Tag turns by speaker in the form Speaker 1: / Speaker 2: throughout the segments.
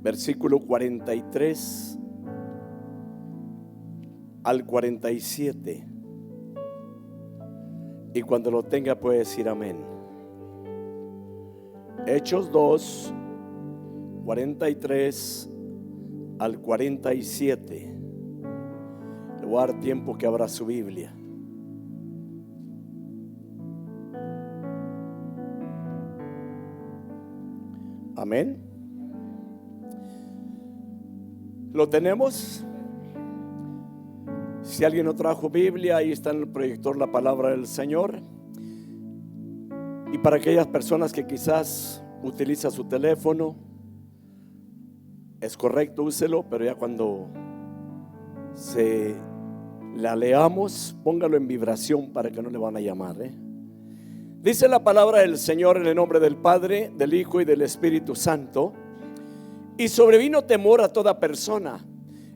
Speaker 1: versículo 43 al 47. Y cuando lo tenga puede decir amén. Hechos 2, 43 al 47. Le voy a dar tiempo que abra su Biblia. Amén. ¿Lo tenemos? Si alguien no trajo Biblia, ahí está en el proyector la palabra del Señor. Y para aquellas personas que quizás utilizan su teléfono, es correcto, úselo, pero ya cuando se la leamos, póngalo en vibración para que no le van a llamar, Dice la palabra del Señor en el nombre del Padre, del Hijo y del Espíritu Santo. Y sobrevino temor a toda persona,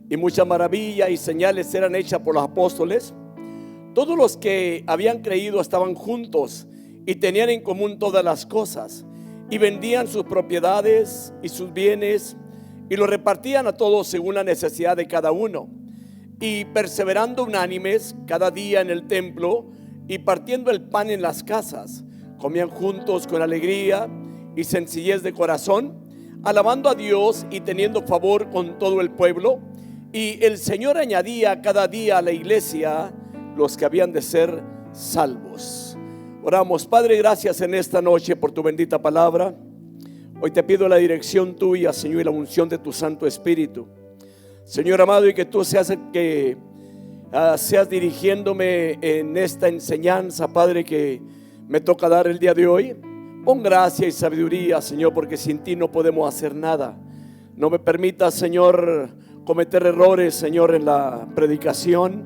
Speaker 1: y mucha maravilla y señales eran hechas por los apóstoles. Todos los que habían creído estaban juntos y tenían en común todas las cosas, y vendían sus propiedades y sus bienes y los repartían a todos según la necesidad de cada uno. Y perseverando unánimes cada día en el templo y partiendo el pan en las casas, comían juntos con alegría y sencillez de corazón, alabando a Dios y teniendo favor con todo el pueblo. Y el Señor añadía cada día a la iglesia los que habían de ser salvos. Oramos. Padre, gracias en esta noche por tu bendita palabra. Hoy te pido la dirección tuya, Señor, y la unción de tu Santo Espíritu, Señor amado, y que tú seas dirigiéndome en esta enseñanza, Padre, que me toca dar el día de hoy. Pon gracia y sabiduría, Señor, porque sin ti no podemos hacer nada. No me permitas, Señor, cometer errores, Señor, en la predicación.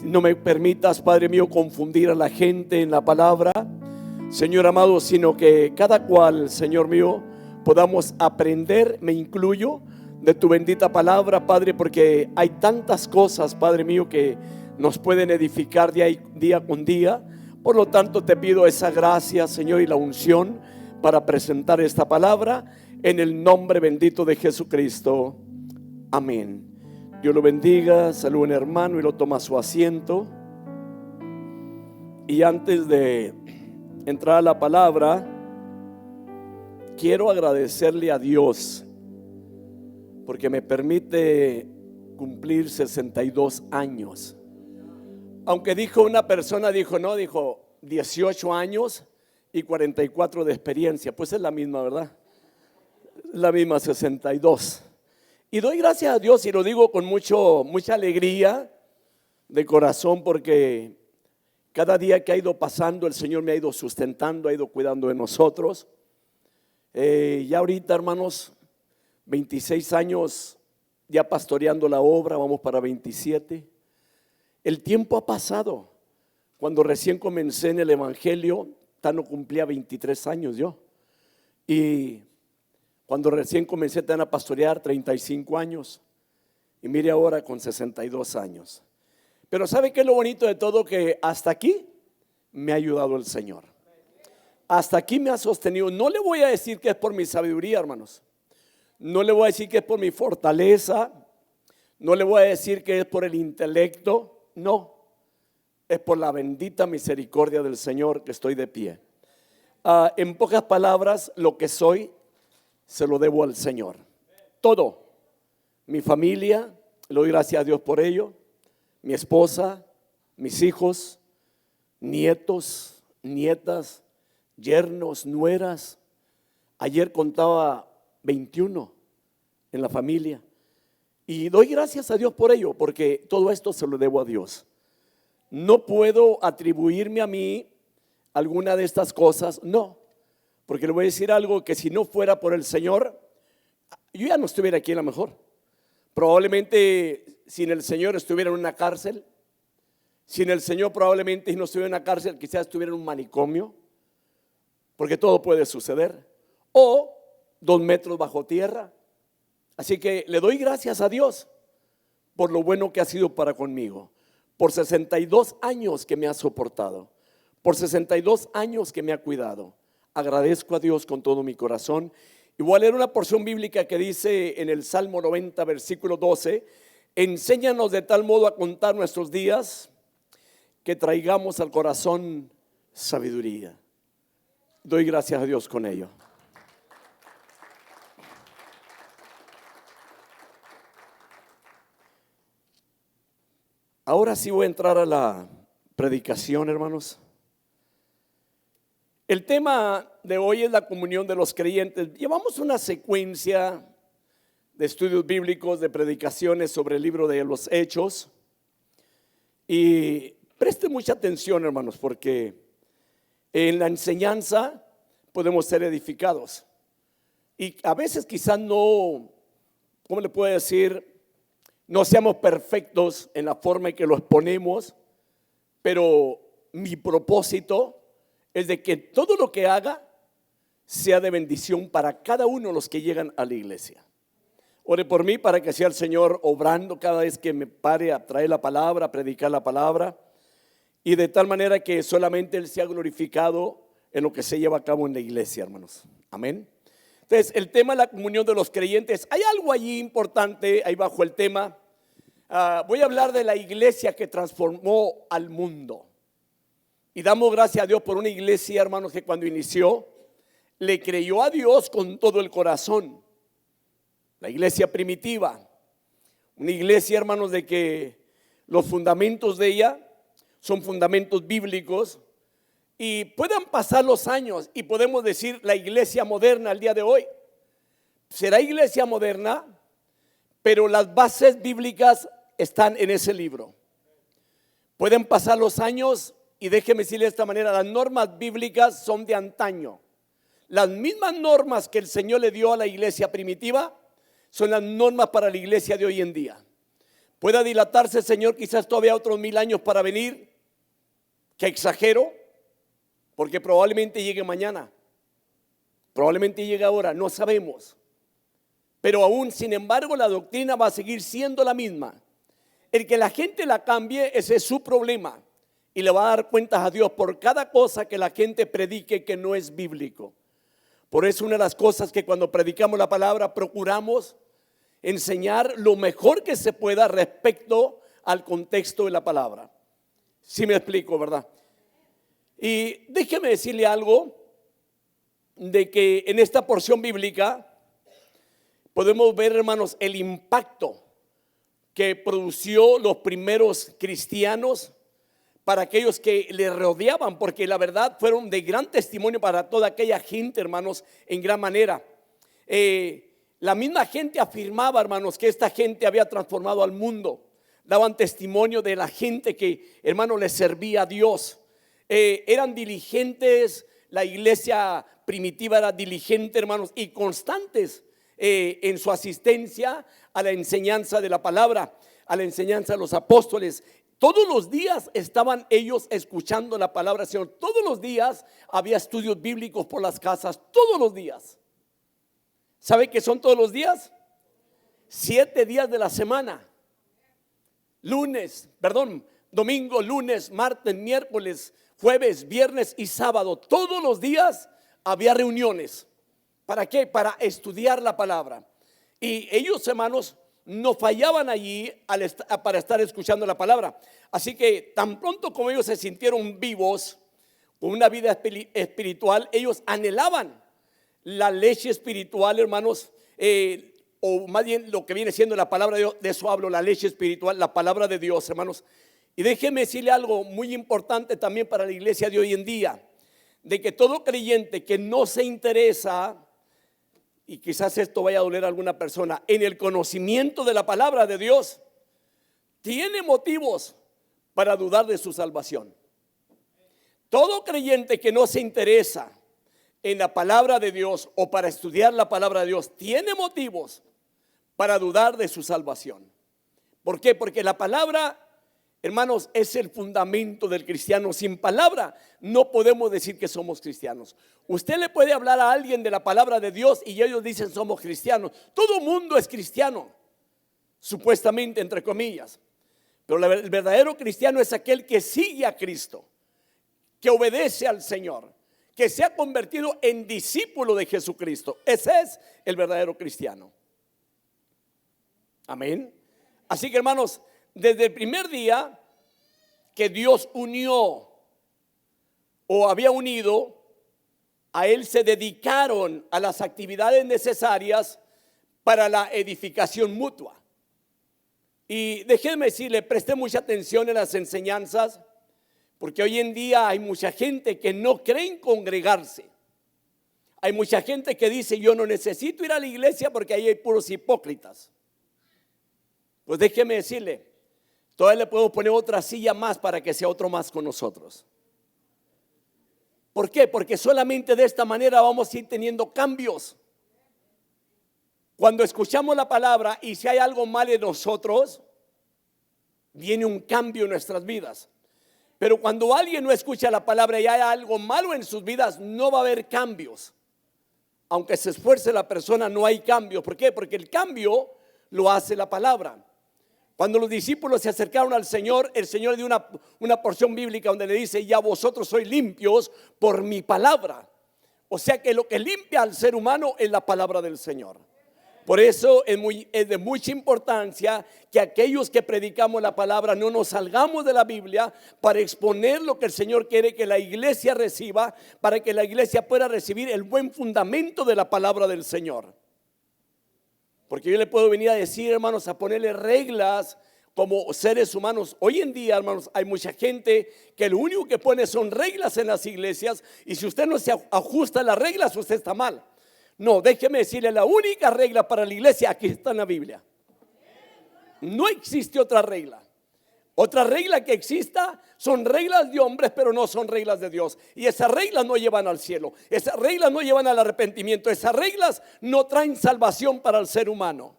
Speaker 1: No me permitas, Padre mío, confundir a la gente en la palabra, Señor amado, sino que cada cual, Señor mío, podamos aprender, me incluyo, de tu bendita palabra, Padre, porque hay tantas cosas, Padre mío, que nos pueden edificar día con día. Por lo tanto, te pido esa gracia, Señor, y la unción para presentar esta palabra en el nombre bendito de Jesucristo. Amén. Dios lo bendiga. Saluden, hermano, y lo toma a su asiento. Y antes de entrar a la palabra, quiero agradecerle a Dios porque me permite cumplir 62 años. Aunque dijo una persona, dijo 18 años y 44 de experiencia. Pues es la misma, ¿verdad? La misma, 62. Y doy gracias a Dios, y lo digo con mucha alegría de corazón, porque cada día que ha ido pasando el Señor me ha ido sustentando, ha ido cuidando de nosotros. Ya ahorita, hermanos, 26 años ya pastoreando la obra, vamos para 27. El tiempo ha pasado. Cuando recién comencé en el evangelio, Tano cumplía 23 años yo. Y cuando recién comencé a pastorear, 35 años. Y mire ahora con 62 años. Pero ¿sabe qué es lo bonito de todo? Que hasta aquí me ha ayudado el Señor. Hasta aquí me ha sostenido. No le voy a decir que es por mi sabiduría, hermanos. No le voy a decir que es por mi fortaleza. No le voy a decir que es por el intelecto. No, es por la bendita misericordia del Señor que estoy de pie. En pocas palabras, lo que soy se lo debo al Señor. Todo. Mi familia, le doy gracias a Dios por ello. Mi esposa, mis hijos, nietos, nietas, yernos, nueras. Ayer contaba 21 en la familia. Y doy gracias a Dios por ello, porque todo esto se lo debo a Dios. No puedo atribuirme a mí alguna de estas cosas, no. Porque le voy a decir algo, que si no fuera por el Señor, yo ya no estuviera aquí a lo mejor. Probablemente sin el Señor estuviera en una cárcel. Sin el Señor probablemente si no estuviera en una cárcel, quizás estuviera en un manicomio. Porque todo puede suceder. O 2 metros bajo tierra. Así que le doy gracias a Dios por lo bueno que ha sido para conmigo. Por 62 años que me ha soportado. Por 62 años que me ha cuidado. Agradezco a Dios con todo mi corazón. Y voy a leer una porción bíblica que dice en el Salmo 90, versículo 12: enséñanos de tal modo a contar nuestros días que traigamos al corazón sabiduría. Doy gracias a Dios con ello. Ahora sí voy a entrar a la predicación, hermanos. El tema de hoy es la comunión de los creyentes. Llevamos una secuencia de estudios bíblicos, de predicaciones sobre el libro de los Hechos. Y preste mucha atención, hermanos, porque en la enseñanza podemos ser edificados. Y a veces quizás no, ¿cómo le puedo decir? No seamos perfectos en la forma en que lo exponemos, pero mi propósito es de que todo lo que haga sea de bendición para cada uno de los que llegan a la iglesia. Ore por mí para que sea el Señor obrando cada vez que me pare a traer la palabra, a predicar la palabra, y de tal manera que solamente Él sea glorificado en lo que se lleva a cabo en la iglesia, hermanos. Amén. Entonces, el tema de la comunión de los creyentes, hay algo allí importante ahí bajo el tema. Voy a hablar de la iglesia que transformó al mundo. Y damos gracias a Dios por una iglesia, hermanos, que cuando inició le creyó a Dios con todo el corazón. La iglesia primitiva, una iglesia, hermanos, de que los fundamentos de ella son fundamentos bíblicos. Y puedan pasar los años y podemos decir la iglesia moderna al día de hoy será iglesia moderna, pero las bases bíblicas están en ese libro. Pueden pasar los años y déjeme decirle de esta manera: las normas bíblicas son de antaño. Las mismas normas que el Señor le dio a la iglesia primitiva son las normas para la iglesia de hoy en día. Pueda dilatarse, Señor, quizás todavía otros 1000 años para venir, que exagero, porque probablemente llegue mañana, probablemente llegue ahora, no sabemos. Pero aún, sin embargo, la doctrina va a seguir siendo la misma. El que la gente la cambie, ese es su problema, y le va a dar cuentas a Dios por cada cosa que la gente predique que no es bíblico. Por eso una de las cosas que cuando predicamos la palabra procuramos enseñar lo mejor que se pueda respecto al contexto de la palabra. ¿Sí me explico, verdad? Y déjeme decirle algo, de que en esta porción bíblica podemos ver, hermanos, el impacto que produció los primeros cristianos para aquellos que le rodeaban, porque la verdad fueron de gran testimonio para toda aquella gente, hermanos, en gran manera. La misma gente afirmaba, hermanos, que esta gente había transformado al mundo. Daban testimonio de la gente que, hermanos, les servía a Dios. Eran diligentes, la iglesia primitiva era diligente, hermanos, y constantes en su asistencia a la enseñanza de la palabra, a la enseñanza de los apóstoles. Todos los días estaban ellos escuchando la palabra del Señor. Todos los días había estudios bíblicos por las casas, todos los días. ¿Sabe qué son todos los días? 7 días de la semana. Domingo, lunes, martes, miércoles, jueves, viernes y sábado. Todos los días había reuniones. ¿Para qué? Para estudiar la palabra. Y ellos, hermanos, no fallaban allí para estar escuchando la palabra. Así que tan pronto como ellos se sintieron vivos, con una vida espiritual, ellos anhelaban la leche espiritual, hermanos, o más bien lo que viene siendo la palabra de Dios. De eso hablo, la leche espiritual, la palabra de Dios, hermanos. Y déjeme decirle algo muy importante también para la iglesia de hoy en día, de que todo creyente que no se interesa, y quizás esto vaya a doler a alguna persona, en el conocimiento de la palabra de Dios, tiene motivos para dudar de su salvación. Todo creyente que no se interesa en la palabra de Dios o para estudiar la palabra de Dios tiene motivos para dudar de su salvación. ¿Por qué? Porque la palabra, hermanos, es el fundamento del cristiano. Sin palabra no podemos decir que somos cristianos. Usted le puede hablar a alguien de la palabra de Dios y ellos dicen somos cristianos. Todo mundo es cristiano, supuestamente, entre comillas. Pero el verdadero cristiano es aquel que sigue a Cristo, que obedece al Señor, que se ha convertido en discípulo de Jesucristo. Ese es el verdadero cristiano. Amén. Así que, hermanos, desde el primer día que Dios unió o había unido, a Él se dedicaron a las actividades necesarias para la edificación mutua. Y déjenme decirle, presté mucha atención en las enseñanzas, porque hoy en día hay mucha gente que no cree en congregarse. Hay mucha gente que dice: yo no necesito ir a la iglesia porque ahí hay puros hipócritas. Pues déjeme decirle, todavía le podemos poner otra silla más para que sea otro más con nosotros. ¿Por qué? Porque solamente de esta manera vamos a ir teniendo cambios. Cuando escuchamos la palabra y si hay algo mal en nosotros, viene un cambio en nuestras vidas. Pero cuando alguien no escucha la palabra y hay algo malo en sus vidas, no va a haber cambios. Aunque se esfuerce la persona, no hay cambios. ¿Por qué? Porque el cambio lo hace la palabra. Cuando los discípulos se acercaron al Señor, el Señor dio una porción bíblica donde le dice: ya vosotros sois limpios por mi palabra. O sea que lo que limpia al ser humano es la palabra del Señor. Por eso es de mucha importancia que aquellos que predicamos la palabra no nos salgamos de la Biblia para exponer lo que el Señor quiere que la iglesia reciba, para que la iglesia pueda recibir el buen fundamento de la palabra del Señor. Porque yo le puedo venir a decir, hermanos, a ponerle reglas como seres humanos. Hoy en día, hermanos, hay mucha gente que lo único que pone son reglas en las iglesias, y si usted no se ajusta a las reglas, usted está mal. No, déjeme decirle, la única regla para la iglesia aquí está en la Biblia. No existe otra regla. Otra regla que exista son reglas de hombres, pero no son reglas de Dios. Y esas reglas no llevan al cielo. Esas reglas no llevan al arrepentimiento. Esas reglas no traen salvación para el ser humano.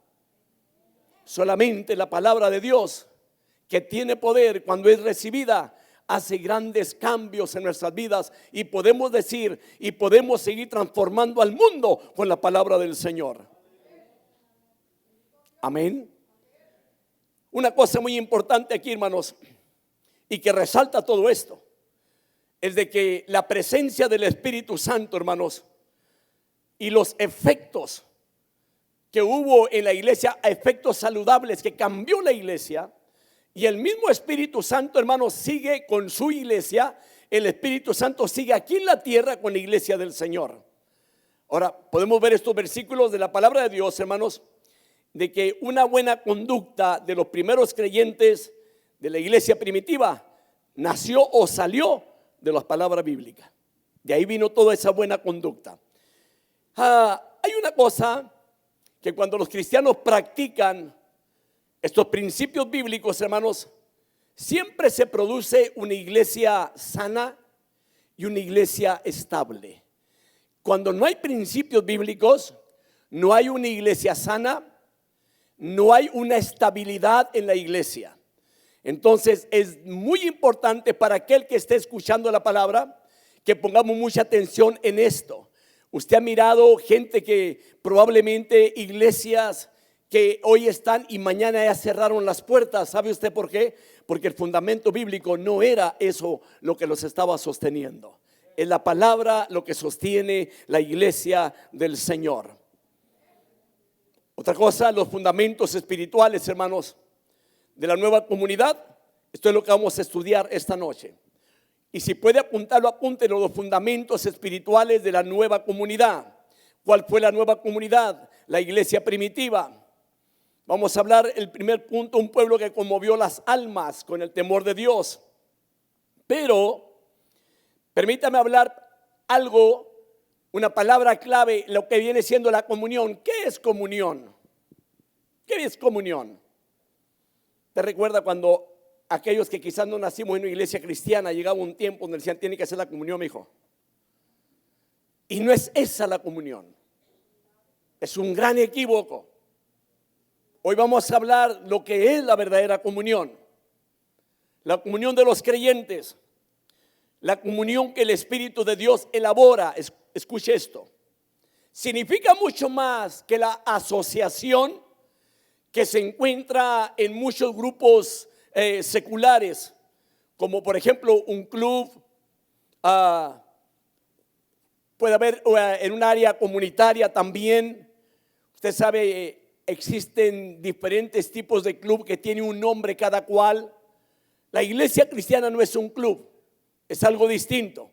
Speaker 1: Solamente la palabra de Dios, que tiene poder cuando es recibida, hace grandes cambios en nuestras vidas, y podemos decir y podemos seguir transformando al mundo con la palabra del Señor. Amén. Una cosa muy importante aquí, hermanos, y que resalta todo esto, es de que la presencia del Espíritu Santo, hermanos, y los efectos que hubo en la iglesia, efectos saludables que cambió la iglesia. Y el mismo Espíritu Santo, hermanos, sigue con su iglesia. El Espíritu Santo sigue aquí en la tierra con la iglesia del Señor. Ahora, podemos ver estos versículos de la palabra de Dios, hermanos, de que una buena conducta de los primeros creyentes de la iglesia primitiva nació o salió de las palabras bíblicas. De ahí vino toda esa buena conducta. Hay una cosa que cuando los cristianos practican estos principios bíblicos, hermanos, siempre se produce una iglesia sana y una iglesia estable. Cuando no hay principios bíblicos, no hay una iglesia sana, no hay una estabilidad en la iglesia. Entonces es muy importante para aquel que esté escuchando la palabra que pongamos mucha atención en esto. Usted ha mirado gente que probablemente iglesias que hoy están y mañana ya cerraron las puertas. ¿Sabe usted por qué? Porque el fundamento bíblico no era eso lo que los estaba sosteniendo. Es la palabra lo que sostiene la iglesia del Señor. Otra cosa, los fundamentos espirituales, hermanos, de la nueva comunidad. Esto es lo que vamos a estudiar esta noche. Y si puede apuntarlo, apúntelo, los fundamentos espirituales de la nueva comunidad. ¿Cuál fue la nueva comunidad? La iglesia primitiva. Vamos a hablar el primer punto, un pueblo que conmovió las almas con el temor de Dios. Pero permítame hablar algo, una palabra clave, lo que viene siendo la comunión. ¿Qué es comunión? ¿Qué es comunión? ¿Te recuerda cuando aquellos que quizás no nacimos en una iglesia cristiana, llegaba un tiempo donde decían: tiene que hacer la comunión, mi hijo? Y no es esa la comunión. Es un gran equívoco. Hoy vamos a hablar lo que es la verdadera comunión. La comunión de los creyentes. La comunión que el Espíritu de Dios elabora. Escuche esto. Significa mucho más que la asociación que se encuentra en muchos grupos seculares, como por ejemplo un club, puede haber en un área comunitaria también. Usted sabe, existen diferentes tipos de club que tienen un nombre cada cual. La iglesia cristiana no es un club, es algo distinto.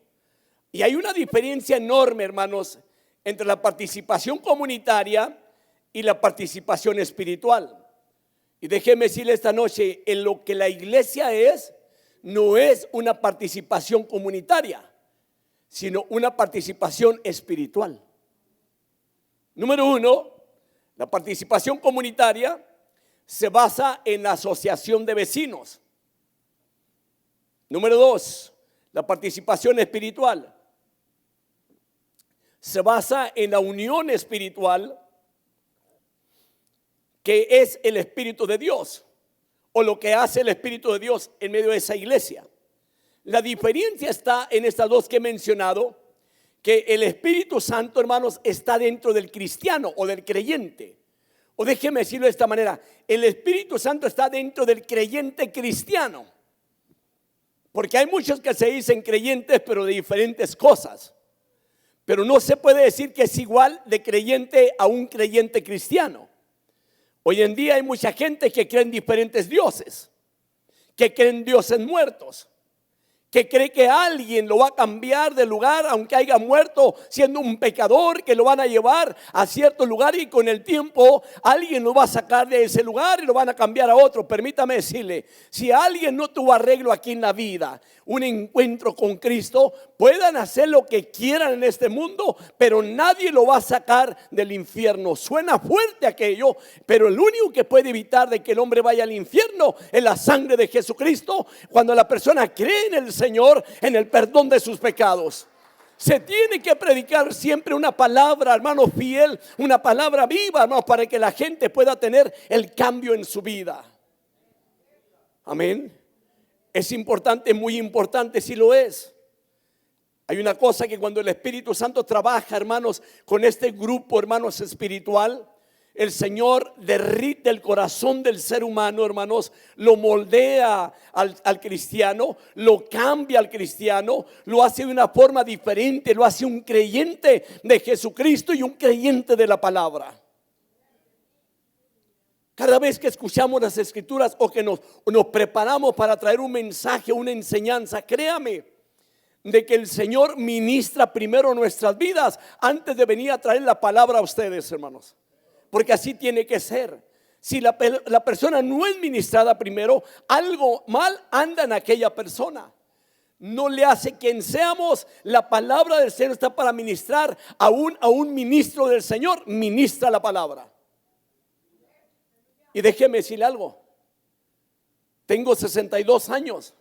Speaker 1: Y hay una diferencia enorme, hermanos, entre la participación comunitaria y la participación espiritual. Y déjeme decirle esta noche, en lo que la iglesia no es una participación comunitaria, sino una participación espiritual. Número uno, la participación comunitaria se basa en la asociación de vecinos. Número dos, la participación espiritual se basa en la unión espiritual, que es el Espíritu de Dios, o lo que hace el Espíritu de Dios en medio de esa iglesia. La diferencia está en estas dos que he mencionado, que el Espíritu Santo, hermanos, está dentro del cristiano o del creyente. O déjeme decirlo de esta manera, el Espíritu Santo está dentro del creyente cristiano. Porque hay muchos que se dicen creyentes, pero de diferentes cosas. Pero no se puede decir que es igual de creyente a un creyente cristiano. Hoy en día hay mucha gente que cree en diferentes dioses, que creen dioses muertos, que cree que alguien lo va a cambiar de lugar aunque haya muerto siendo un pecador, que lo van a llevar a cierto lugar y con el tiempo alguien lo va a sacar de ese lugar y lo van a cambiar a otro. Permítame decirle, si alguien no tuvo arreglo aquí en la vida, un encuentro con Cristo, puedan hacer lo que quieran en este mundo, pero nadie lo va a sacar del infierno. Suena fuerte aquello, pero el único que puede evitar de que el hombre vaya al infierno es la sangre de Jesucristo. Cuando la persona cree en el Señor, en el perdón de sus pecados. Se tiene que predicar siempre una palabra, hermano, fiel, una palabra viva, hermano, para que la gente pueda tener el cambio en su vida. Amén. Es importante, muy importante, si lo es. Hay una cosa que cuando el Espíritu Santo trabaja, hermanos, con este grupo, hermanos, espiritual, el Señor derrite el corazón del ser humano, hermanos, lo moldea al cristiano, lo cambia al cristiano, lo hace de una forma diferente, lo hace un creyente de Jesucristo y un creyente de la palabra. Cada vez que escuchamos las escrituras o que nos preparamos para traer un mensaje, una enseñanza, créame de que el Señor ministra primero nuestras vidas antes de venir a traer la palabra a ustedes, hermanos. Porque así tiene que ser. Si la persona no es ministrada primero, algo mal anda en aquella persona. No le hace quien seamos. La palabra del Señor está para ministrar a un ministro del Señor. Ministra la palabra. Y déjeme decirle algo. Tengo 62 años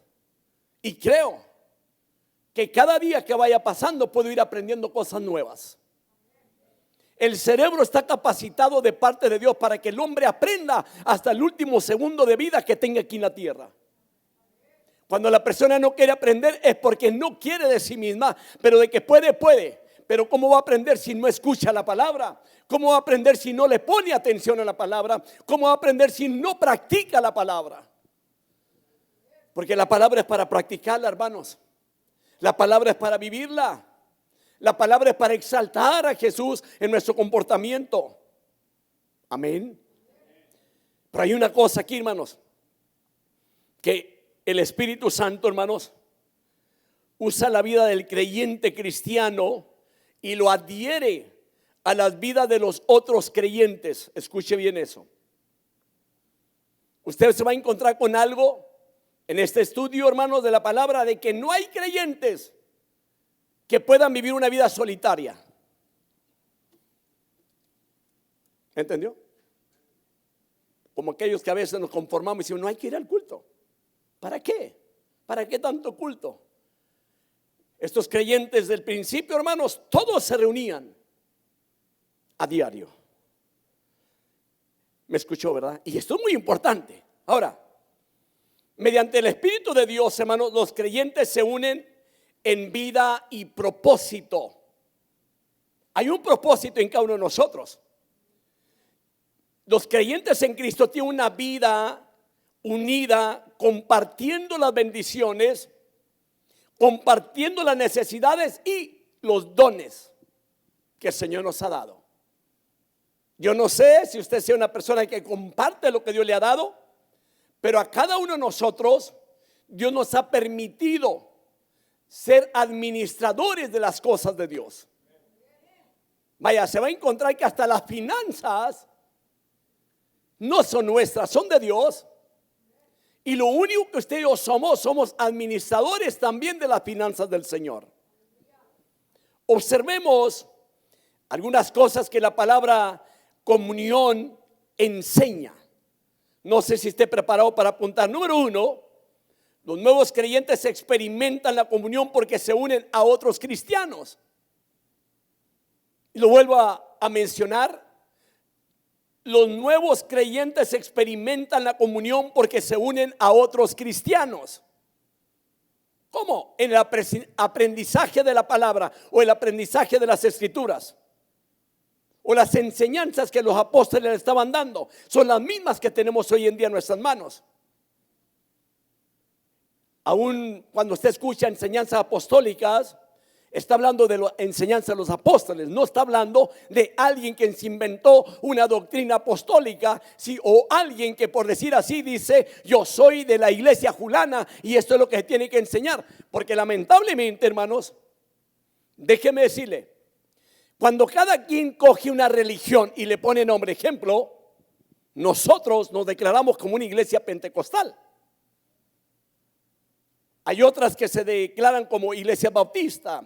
Speaker 1: y creo que cada día que vaya pasando puedo ir aprendiendo cosas nuevas. El cerebro está capacitado de parte de Dios para que el hombre aprenda hasta el último segundo de vida que tenga aquí en la tierra. Cuando la persona no quiere aprender es porque no quiere de sí misma, pero de que puede. Pero ¿cómo va a aprender si no escucha la palabra? ¿Cómo va a aprender si no le pone atención a la palabra? ¿Cómo va a aprender si no practica la palabra? Porque la palabra es para practicarla, hermanos. La palabra es para vivirla. La palabra es para exaltar a Jesús en nuestro comportamiento. Amén. Pero hay una cosa aquí, hermanos, que el Espíritu Santo, hermanos, usa la vida del creyente cristiano y lo adhiere a las vidas de los otros creyentes. Escuche bien eso. Usted se va a encontrar con algo en este estudio, hermanos, de la palabra, de que no hay creyentes que puedan vivir una vida solitaria. ¿Entendió? Como aquellos que a veces nos conformamos y decimos, no hay que ir al culto. ¿Para qué? ¿Para qué tanto culto? Estos creyentes del principio, hermanos, todos se reunían a diario. ¿Me escuchó, verdad? Y esto es muy importante. Ahora, mediante el Espíritu de Dios, hermanos, los creyentes se unen en vida y propósito. Hay un propósito en cada uno de nosotros. Los creyentes en Cristo tienen una vida unida, compartiendo las bendiciones, compartiendo las necesidades y los dones. que el Señor nos ha dado. Yo no sé si usted sea una persona que comparte lo que Dios le ha dado, pero a cada uno de nosotros Dios nos ha permitido ser administradores de las cosas de Dios. Vaya, se va a encontrar que hasta las finanzas no son nuestras, son de Dios. Y lo único que usted y yo somos administradores también de las finanzas del Señor. Observemos algunas cosas que la palabra comunión enseña. No sé si esté preparado para apuntar. Número 1, los nuevos creyentes experimentan la comunión porque se unen a otros cristianos. Y lo vuelvo a mencionar. Los nuevos creyentes experimentan la comunión porque se unen a otros cristianos. ¿Cómo? En el aprendizaje de la palabra o el aprendizaje de las escrituras o las enseñanzas que los apóstoles le estaban dando son las mismas que tenemos hoy en día en nuestras manos. Aún cuando usted escucha enseñanzas apostólicas, está hablando de la enseñanza de los apóstoles, no está hablando de alguien que se inventó una doctrina apostólica, ¿sí? O alguien que, por decir así, dice: yo soy de la iglesia fulana y esto es lo que se tiene que enseñar. Porque lamentablemente, hermanos, déjeme decirle, cuando cada quien coge una religión y le pone nombre, ejemplo, nosotros nos declaramos como una iglesia pentecostal. Hay otras que se declaran como iglesia bautista,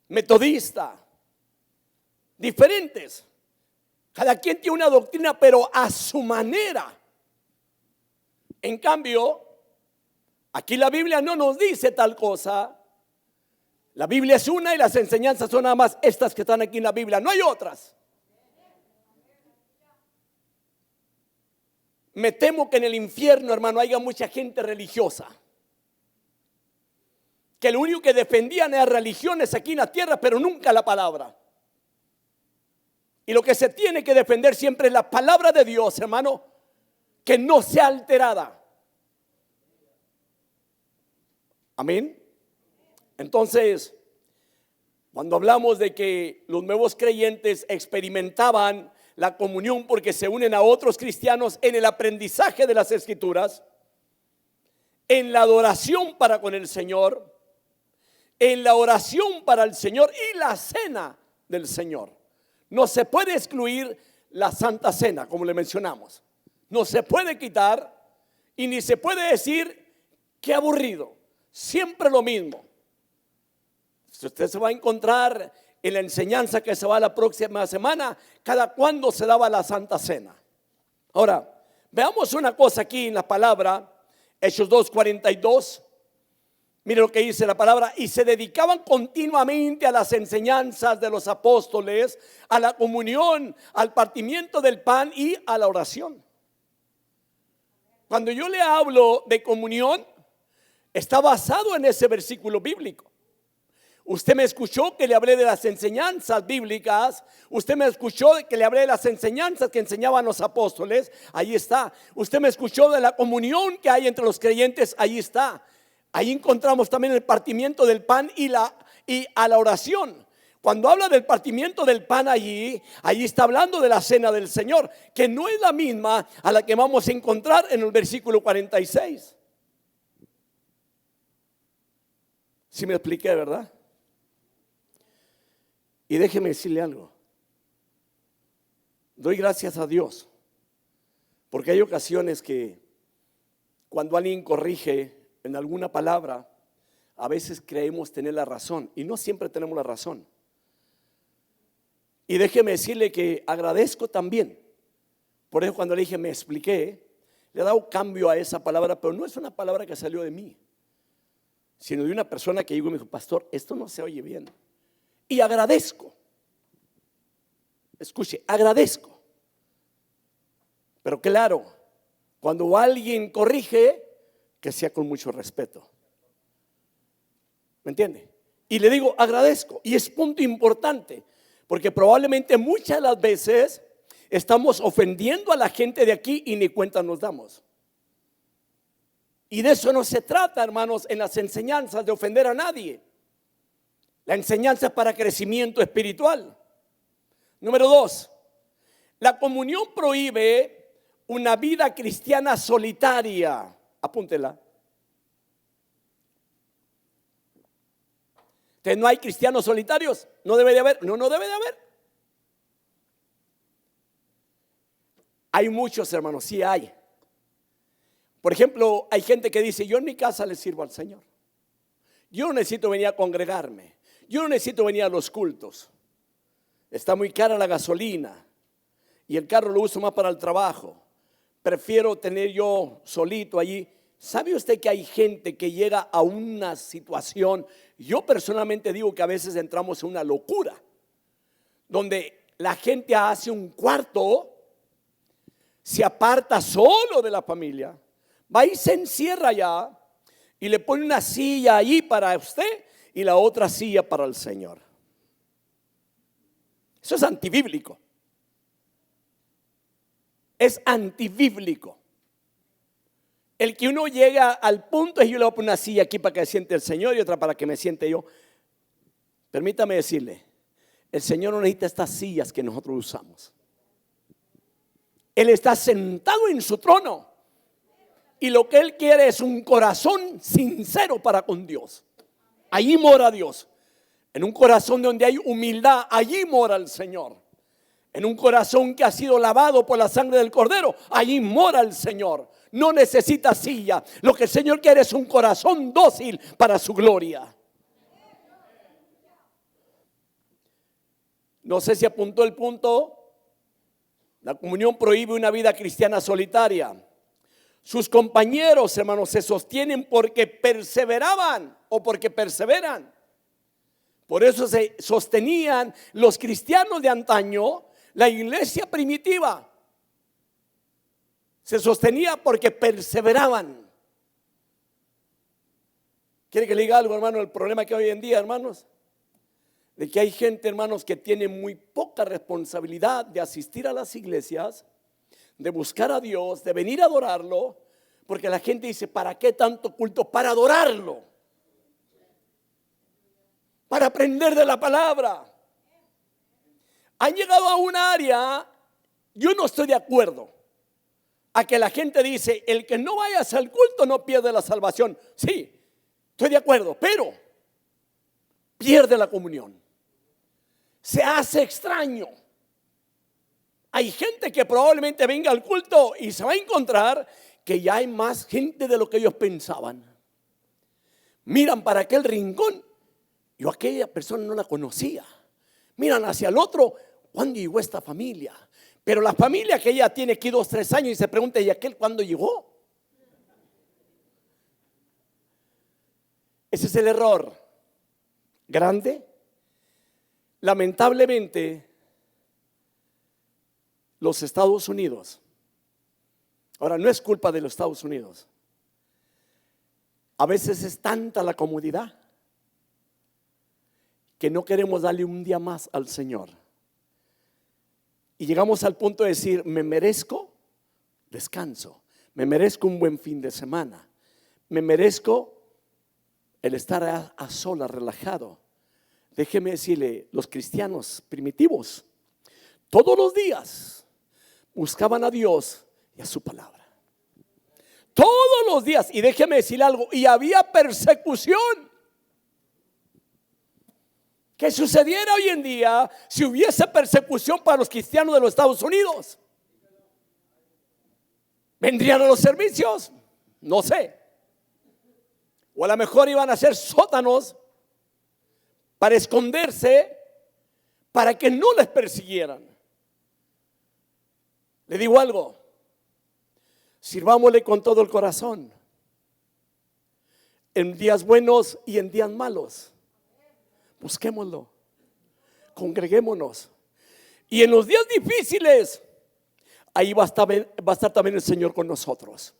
Speaker 1: metodista, diferentes. Cada quien tiene una doctrina, pero a su manera. En cambio, aquí la Biblia no nos dice tal cosa. La Biblia es una y las enseñanzas son nada más estas que están aquí en la Biblia, no hay otras. Me temo que en el infierno, hermano, haya mucha gente religiosa, que lo único que defendían eran religiones aquí en la tierra, pero nunca la palabra. Y lo que se tiene que defender siempre es la palabra de Dios, hermano, que no sea alterada. Amén. Entonces, cuando hablamos de que los nuevos creyentes experimentaban la comunión porque se unen a otros cristianos en el aprendizaje de las escrituras, en la adoración para con el Señor, en la oración para el Señor y la cena del Señor. No se puede excluir la Santa Cena, como le mencionamos. No se puede quitar y ni se puede decir qué aburrido. Siempre lo mismo. Usted se va a encontrar en la enseñanza que se va la próxima semana, cada cuándo se daba la Santa Cena. Ahora, veamos una cosa aquí en la palabra, Hechos 2:42. Mire lo que dice la palabra: y se dedicaban continuamente a las enseñanzas de los apóstoles, a la comunión, al partimiento del pan y a la oración. Cuando yo le hablo de comunión, está basado en ese versículo bíblico. Usted me escuchó que le hablé de las enseñanzas bíblicas. Usted me escuchó que le hablé de las enseñanzas que enseñaban los apóstoles. Ahí está. Usted me escuchó de la comunión que hay entre los creyentes. Ahí está. Ahí encontramos también el partimiento del pan y a la oración. Cuando habla del partimiento del pan allí está hablando de la cena del Señor, que no es la misma a la que vamos a encontrar en el versículo 46. ¿Sí me expliqué, verdad? Y déjeme decirle algo. Doy gracias a Dios, porque hay ocasiones que cuando alguien corrige en alguna palabra, a veces creemos tener la razón y no siempre tenemos la razón. Y déjeme decirle que agradezco también. Por eso cuando le dije me expliqué, le he dado cambio a esa palabra, pero no es una palabra que salió de mí, sino de una persona que llegó y me dijo: pastor, esto no se oye bien. Y agradezco. Escuche, agradezco. Pero claro, cuando alguien corrige, que sea con mucho respeto. ¿Me entiende? Y le digo agradezco. Y es punto importante, porque probablemente muchas de las veces estamos ofendiendo a la gente de aquí y ni cuenta nos damos. Y de eso no se trata, hermanos, en las enseñanzas, de ofender a nadie. La enseñanza es para crecimiento espiritual. Número 2, la comunión prohíbe una vida cristiana solitaria. Apúntela. Entonces, ¿no hay cristianos solitarios? ¿No debe de haber? No debe de haber. Hay muchos, hermanos, sí hay. Por ejemplo, hay gente que dice, yo en mi casa le sirvo al Señor. Yo no necesito venir a congregarme. Yo no necesito venir a los cultos. Está muy cara la gasolina y el carro lo uso más para el trabajo. Prefiero tener yo solito allí. ¿Sabe usted que hay gente que llega a una situación? Yo personalmente digo que a veces entramos en una locura, donde la gente hace un cuarto, se aparta solo de la familia, va y se encierra allá y le pone una silla allí para usted y la otra silla para el Señor. Eso es antibíblico. Es antibíblico. El que uno llega al punto es yo le voy a poner una silla aquí para que se siente el Señor y otra para que me siente yo. Permítame decirle, el Señor no necesita estas sillas que nosotros usamos. Él está sentado en su trono y lo que Él quiere es un corazón sincero para con Dios. Allí mora Dios. En un corazón donde hay humildad, allí mora el Señor. En un corazón que ha sido lavado por la sangre del Cordero, allí mora el Señor. No necesita silla. Lo que el Señor quiere es un corazón dócil para su gloria. No sé si apuntó el punto. La comunión prohíbe una vida cristiana solitaria. Sus compañeros, hermanos, se sostienen porque perseveraban o porque perseveran. Por eso se sostenían los cristianos de antaño, la iglesia primitiva. Se sostenía porque perseveraban. ¿Quiere que le diga algo, hermano? El problema que hoy en día, hermanos, de que hay gente, hermanos, que tiene muy poca responsabilidad de asistir a las iglesias, de buscar a Dios, de venir a adorarlo, porque la gente dice, ¿para qué tanto culto? Para adorarlo, para aprender de la palabra. Han llegado a un área, yo no estoy de acuerdo, a que la gente dice, el que no vayas al culto no pierde la salvación. Sí, estoy de acuerdo, pero pierde la comunión. Se hace extraño. Hay gente que probablemente venga al culto y se va a encontrar que ya hay más gente de lo que ellos pensaban. Miran para aquel rincón, yo a aquella persona no la conocía. Miran hacia el otro, ¿cuándo llegó esta familia? Pero la familia que ella tiene aquí 2, 3 años y se pregunta, ¿y aquel cuándo llegó? Ese es el error grande. Lamentablemente, los Estados Unidos, ahora no es culpa de los Estados Unidos, a veces es tanta la comodidad que no queremos darle un día más al Señor. Y llegamos al punto de decir, me merezco descanso, me merezco un buen fin de semana, me merezco el estar a solas, relajado. Déjeme decirle, los cristianos primitivos, todos los días buscaban a Dios y a su palabra. Todos los días, y déjeme decirle algo, y había persecución. ¿Qué sucediera hoy en día si hubiese persecución para los cristianos de los Estados Unidos? ¿Vendrían a los servicios? No sé. O a lo mejor iban a ser sótanos para esconderse, para que no les persiguieran. Le digo algo, sirvámosle con todo el corazón, en días buenos y en días malos. Busquémoslo, congreguémonos. Y en los días difíciles, ahí va a estar también el Señor con nosotros.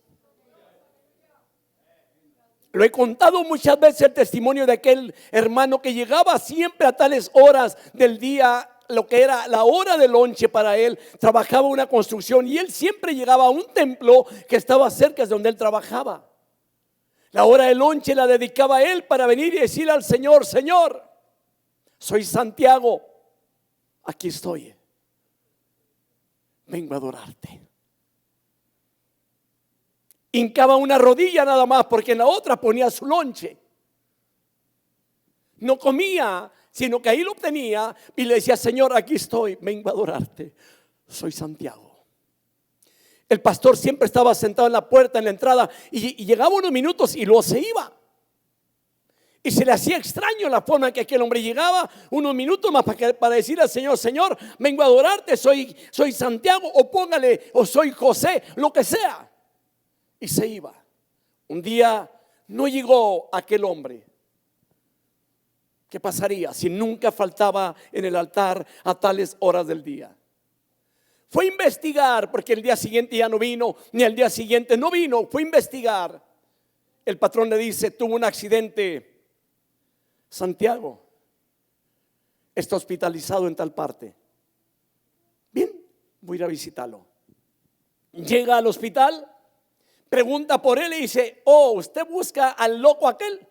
Speaker 1: Lo he contado muchas veces, el testimonio de aquel hermano que llegaba siempre a tales horas del día, lo que era la hora de lonche para él. Trabajaba una construcción y él siempre llegaba a un templo que estaba cerca de donde él trabajaba. La hora de lonche la dedicaba a él para venir y decirle al Señor, Señor, soy Santiago, aquí estoy, vengo a adorarte. Hincaba una rodilla nada más, porque en la otra ponía su lonche. No comía, sino que ahí lo obtenía y le decía: Señor, aquí estoy, vengo a adorarte, soy Santiago. El pastor siempre estaba sentado en la puerta, en la entrada, y llegaba unos minutos y luego se iba. Y se le hacía extraño la forma en que aquel hombre llegaba unos minutos más para decirle al Señor: Señor, vengo a adorarte, soy Santiago, o póngale, o soy José, lo que sea. Y se iba. Un día no llegó aquel hombre. ¿Qué pasaría si nunca faltaba en el altar a tales horas del día? Fue a investigar, porque el día siguiente ya no vino, ni el día siguiente no vino. Fue a investigar. El patrón le dice: tuvo un accidente, Santiago, está hospitalizado en tal parte. Bien, voy a ir a visitarlo. Llega al hospital, pregunta por él y dice: oh, ¿usted busca al loco aquel?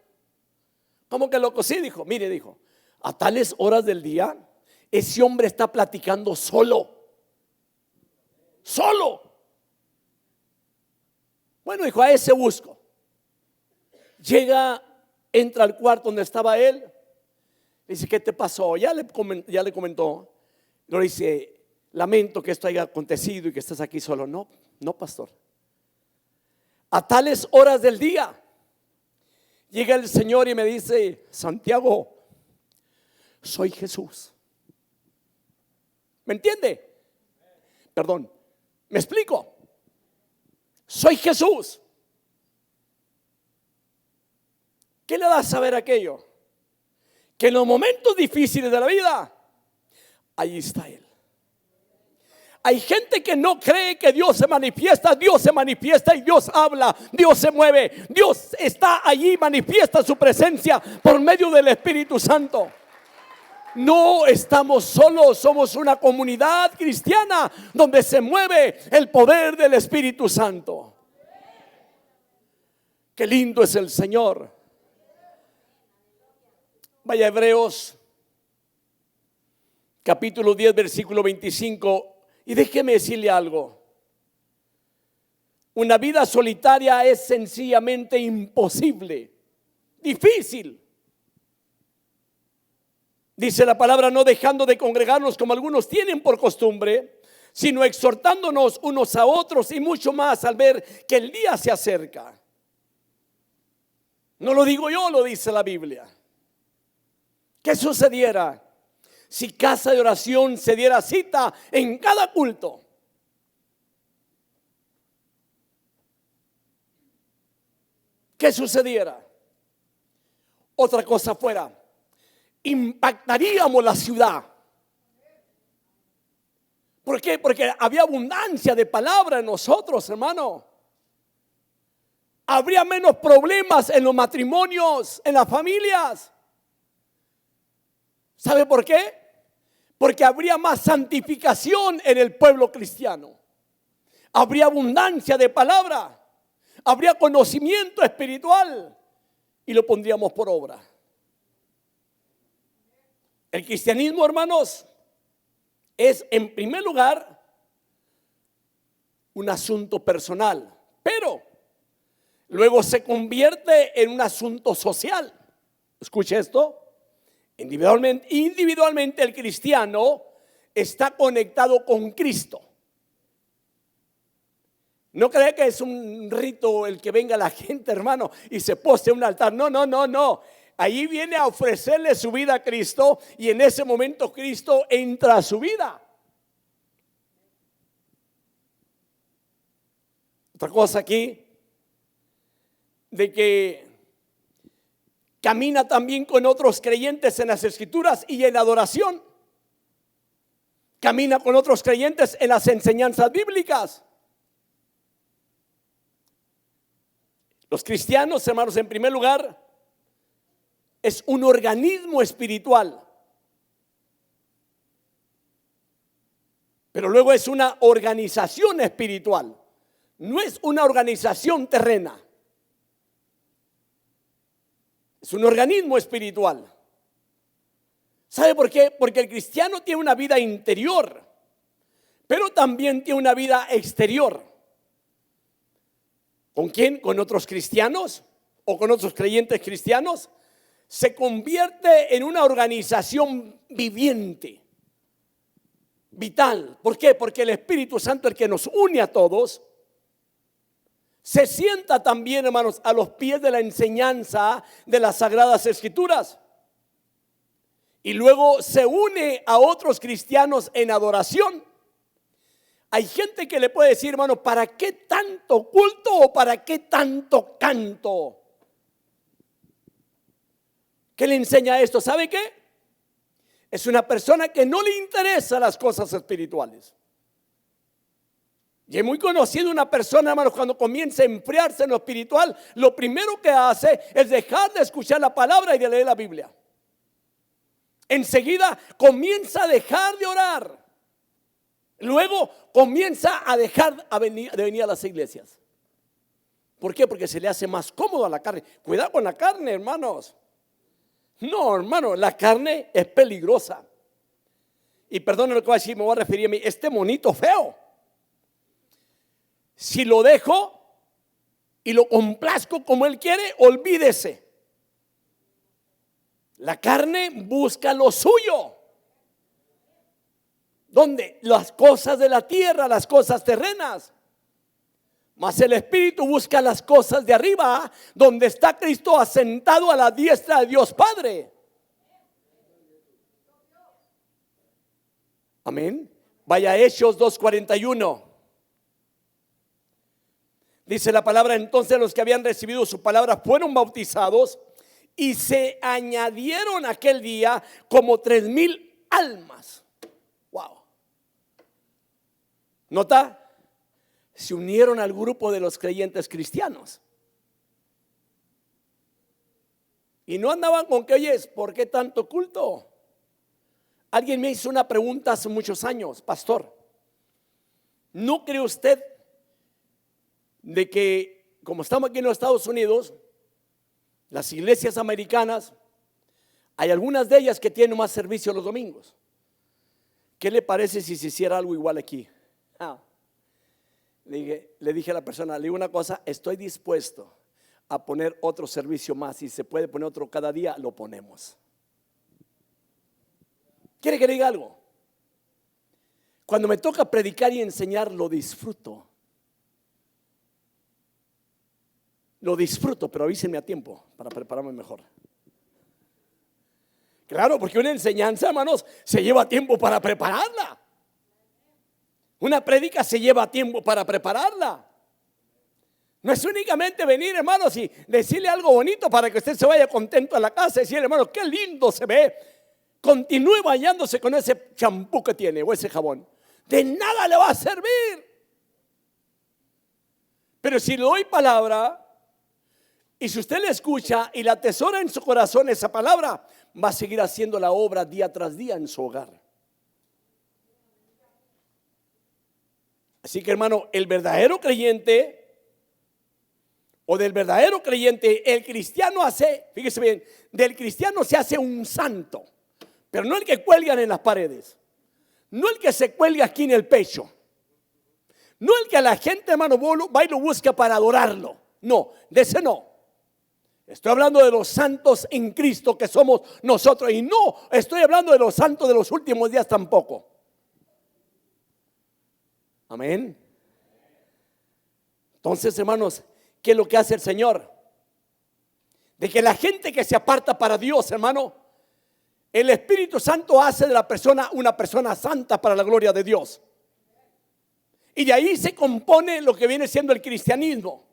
Speaker 1: ¿Cómo que loco? Sí, dijo. Mire, dijo, a tales horas del día ese hombre está platicando solo. Bueno, dijo, a ese busco. Llega, entra al cuarto donde estaba él. Dice: ¿qué te pasó? Ya le comentó. Le dice: lamento que esto haya acontecido y que estés aquí solo. No, pastor. A tales horas del día llega el Señor y me dice: Santiago, soy Jesús. ¿Me entiende? Perdón, ¿me explico? Soy Jesús. ¿Qué le da a saber aquello? Que en los momentos difíciles de la vida, ahí está Él. Hay gente que no cree que Dios se manifiesta. Dios se manifiesta y Dios habla, Dios se mueve, Dios está allí, manifiesta su presencia por medio del Espíritu Santo. No estamos solos, somos una comunidad cristiana donde se mueve el poder del Espíritu Santo. Qué lindo es el Señor. Vaya a Hebreos capítulo 10 versículo 25. Y déjeme decirle algo. Una vida solitaria es sencillamente imposible, difícil. Dice la palabra: no dejando de congregarnos como algunos tienen por costumbre, sino exhortándonos unos a otros, y mucho más al ver que el día se acerca. No lo digo yo, lo dice la Biblia. ¿Qué sucediera si Casa de Oración se diera cita en cada culto? ¿Qué sucediera? Otra cosa fuera, impactaríamos la ciudad. ¿Por qué? Porque había abundancia de palabra en nosotros, hermano. Habría menos problemas en los matrimonios, en las familias. ¿Sabe por qué? Porque habría más santificación en el pueblo cristiano. Habría abundancia de palabra. Habría conocimiento espiritual. Y lo pondríamos por obra. El cristianismo, hermanos, es en primer lugar un asunto personal. Pero luego se convierte en un asunto social. Escuche esto. Individualmente el cristiano está conectado con Cristo. No cree que es un rito el que venga la gente, hermano, y se poste a un altar. No. Ahí viene a ofrecerle su vida a Cristo, y en ese momento Cristo entra a su vida. Otra cosa aquí, de que camina también con otros creyentes en las Escrituras y en la adoración. Camina con otros creyentes en las enseñanzas bíblicas. Los cristianos, hermanos, en primer lugar, es un organismo espiritual. Pero luego es una organización espiritual. No es una organización terrena. Es un organismo espiritual. ¿Sabe por qué? Porque el cristiano tiene una vida interior, pero también tiene una vida exterior. ¿Con quién? ¿Con otros cristianos o con otros creyentes cristianos? Se convierte en una organización viviente, vital. ¿Por qué? Porque el Espíritu Santo, el que nos une a todos, se sienta también, hermanos, a los pies de la enseñanza de las Sagradas Escrituras. Y luego se une a otros cristianos en adoración. Hay gente que le puede decir, hermano, ¿para qué tanto culto o para qué tanto canto? ¿Qué le enseña esto? ¿Sabe qué? Es una persona que no le interesan las cosas espirituales. Y es muy conocido una persona, hermanos, cuando comienza a enfriarse en lo espiritual, lo primero que hace es dejar de escuchar la palabra y de leer la Biblia. Enseguida comienza a dejar de orar. Luego comienza a dejar de venir a las iglesias. ¿Por qué? Porque se le hace más cómodo a la carne. Cuidado con la carne, hermanos. No, hermano, la carne es peligrosa. Y perdone lo que voy a decir, me voy a referir a mí. Este monito feo, si lo dejo y lo complazco como él quiere, olvídese. La carne busca lo suyo. ¿Dónde? Las cosas de la tierra, las cosas terrenas. Mas el Espíritu busca las cosas de arriba, donde está Cristo asentado a la diestra de Dios Padre. Amén. Vaya a Hechos 2:41. Dice la palabra: entonces los que habían recibido su palabra fueron bautizados, y se añadieron aquel día como 3,000 almas. Wow. ¿Nota? Se unieron al grupo de los creyentes cristianos. Y no andaban con que, oye, ¿por qué tanto culto? Alguien me hizo una pregunta hace muchos años: pastor, ¿no cree usted de que, como estamos aquí en los Estados Unidos, las iglesias americanas, hay algunas de ellas que tienen más servicio los domingos? ¿Qué le parece si se hiciera algo igual aquí? Le dije a la persona, le digo una cosa: estoy dispuesto a poner otro servicio más. Si se puede poner otro cada día, lo ponemos. ¿Quiere que le diga algo? Cuando me toca predicar y enseñar, lo disfruto. Lo disfruto, pero avísenme a tiempo para prepararme mejor. Claro, porque una enseñanza, hermanos, se lleva tiempo para prepararla. Una prédica se lleva tiempo para prepararla. No es únicamente venir, hermanos, y decirle algo bonito para que usted se vaya contento a la casa y decirle, hermano, qué lindo se ve. Continúe bañándose con ese champú que tiene o ese jabón. De nada le va a servir. Pero si le doy palabra, y si usted le escucha y la atesora en su corazón, esa palabra va a seguir haciendo la obra día tras día en su hogar. Así que, hermano, el verdadero creyente, o del verdadero creyente, el cristiano hace, fíjese bien, del cristiano se hace un santo, pero no el que cuelgan en las paredes, no el que se cuelga aquí en el pecho, no el que a la gente, hermano, va y lo busca para adorarlo. No, de ese no. Estoy hablando de los santos en Cristo que somos nosotros, y no estoy hablando de los santos de los últimos días tampoco. Amén. Entonces, hermanos, ¿qué es lo que hace el Señor? De que la gente que se aparta para Dios, hermano, el Espíritu Santo hace de la persona una persona santa para la gloria de Dios. Y de ahí se compone lo que viene siendo el cristianismo.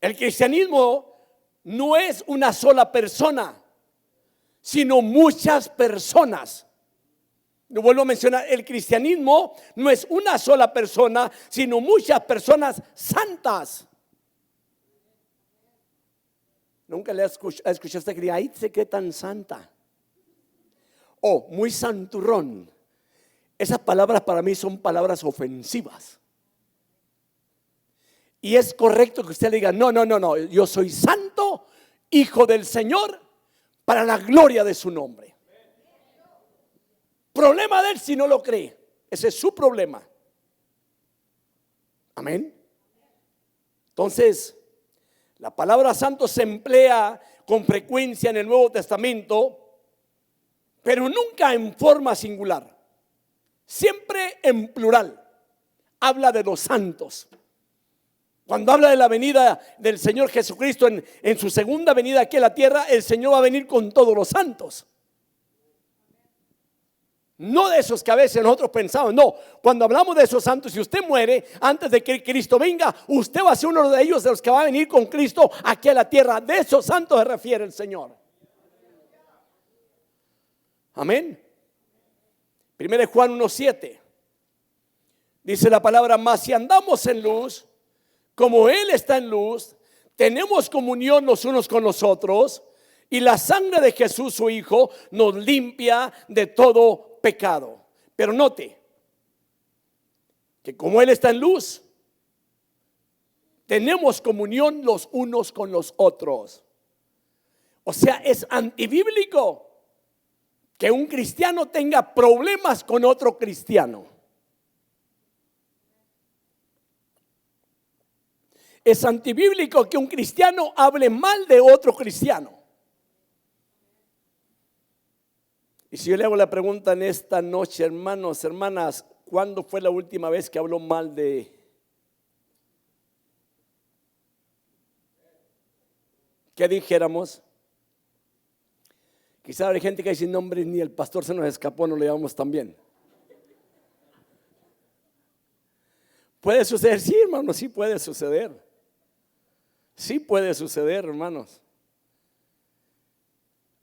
Speaker 1: El cristianismo no es una sola persona, sino muchas personas. Lo vuelvo a mencionar, el cristianismo no es una sola persona, sino muchas personas santas. Nunca le escuchaste que diga, ay, se cree tan santa. O muy santurrón. Esas palabras para mí son palabras ofensivas. Y es correcto que usted le diga, no, yo soy santo, hijo del Señor, para la gloria de su nombre. Problema de él si no lo cree. Ese es su problema. Amén. Entonces, la palabra santo se emplea con frecuencia en el Nuevo Testamento, pero nunca en forma singular, siempre en plural. Habla de los santos. Cuando habla de la venida del Señor Jesucristo en su segunda venida aquí a la tierra, el Señor va a venir con todos los santos. No de esos que a veces nosotros pensamos. No, cuando hablamos de esos santos, si usted muere antes de que Cristo venga, usted va a ser uno de ellos, de los que va a venir con Cristo aquí a la tierra. De esos santos se refiere el Señor. Amén. 1 Juan 1:7 dice la palabra: mas si andamos en luz, como Él está en luz, tenemos comunión los unos con los otros, y la sangre de Jesús su Hijo nos limpia de todo pecado. Pero note que como Él está en luz, tenemos comunión los unos con los otros. O sea, es antibíblico que un cristiano tenga problemas con otro cristiano. Es antibíblico que un cristiano hable mal de otro cristiano. Y si yo le hago la pregunta en esta noche, hermanos, hermanas, ¿cuándo fue la última vez que habló mal de? ¿Qué dijéramos? Quizá hay gente que dice: no, hombre, ni el pastor se nos escapó, no lo llevamos tan bien. ¿Puede suceder? Sí, hermanos, sí puede suceder. Sí puede suceder, hermanos.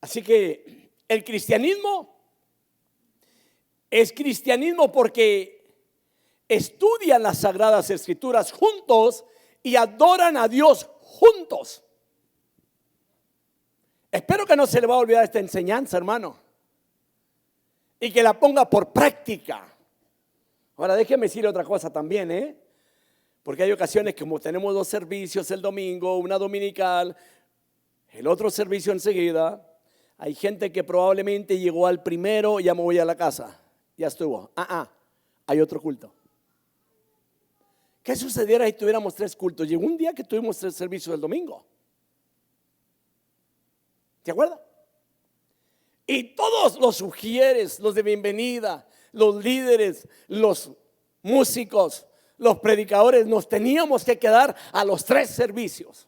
Speaker 1: Así que el cristianismo es cristianismo porque estudian las sagradas escrituras juntos y adoran a Dios juntos. Espero que no se le va a olvidar esta enseñanza, hermano, y que la ponga por práctica. Ahora déjeme decirle otra cosa también, porque hay ocasiones que como tenemos dos servicios el domingo, una dominical, el otro servicio enseguida, hay gente que probablemente llegó al primero y ya me voy a la casa, ya estuvo. Hay otro culto. ¿Qué sucediera si tuviéramos 3 cultos? Llegó un día que tuvimos 3 servicios el domingo. ¿Te acuerdas? Y todos los sugieres, los de bienvenida, los líderes, los músicos, los predicadores, nos teníamos que quedar a los 3 servicios.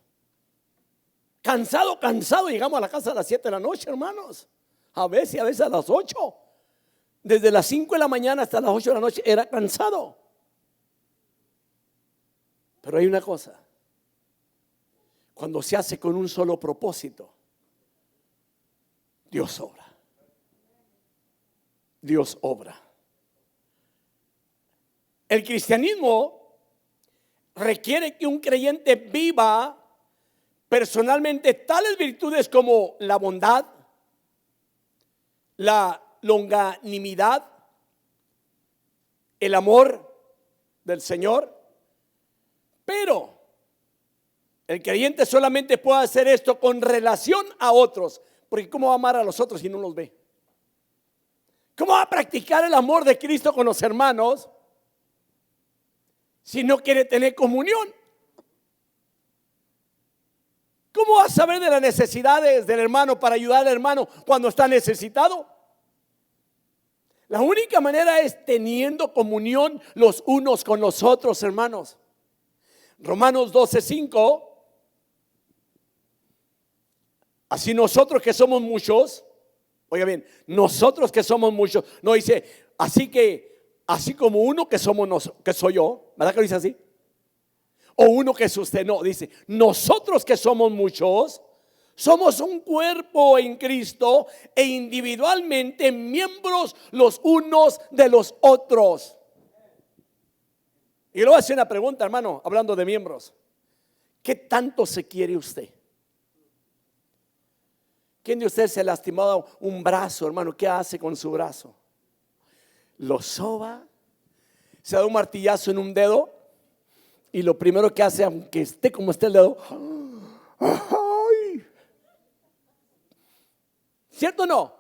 Speaker 1: Cansado, llegamos a la casa a las 7 de la noche, hermanos. A veces a las 8. Desde las 5 de la mañana hasta las 8 de la noche era cansado. Pero hay una cosa: cuando se hace con un solo propósito, Dios obra. Dios obra. El cristianismo requiere que un creyente viva personalmente tales virtudes como la bondad, la longanimidad, el amor del Señor. Pero el creyente solamente puede hacer esto con relación a otros, porque ¿cómo va a amar a los otros si no los ve? ¿Cómo va a practicar el amor de Cristo con los hermanos si no quiere tener comunión? ¿Cómo va a saber de las necesidades del hermano para ayudar al hermano cuando está necesitado? La única manera es teniendo comunión los unos con los otros, hermanos. Romanos 12:5. Así nosotros que somos muchos, oiga bien, nosotros que somos muchos, no dice, así como uno que somos, que soy yo, ¿verdad que dice así? O uno que es usted, no, dice, nosotros que somos muchos, somos un cuerpo en Cristo e individualmente miembros los unos de los otros. Y le voy a hacer una pregunta, hermano, hablando de miembros. ¿Qué tanto se quiere usted? ¿Quién de ustedes se ha lastimado un brazo, hermano? ¿Qué hace con su brazo? Lo soba, se da un martillazo en un dedo y lo primero que hace, aunque esté como esté el dedo, ¡ay! ¿Cierto o no?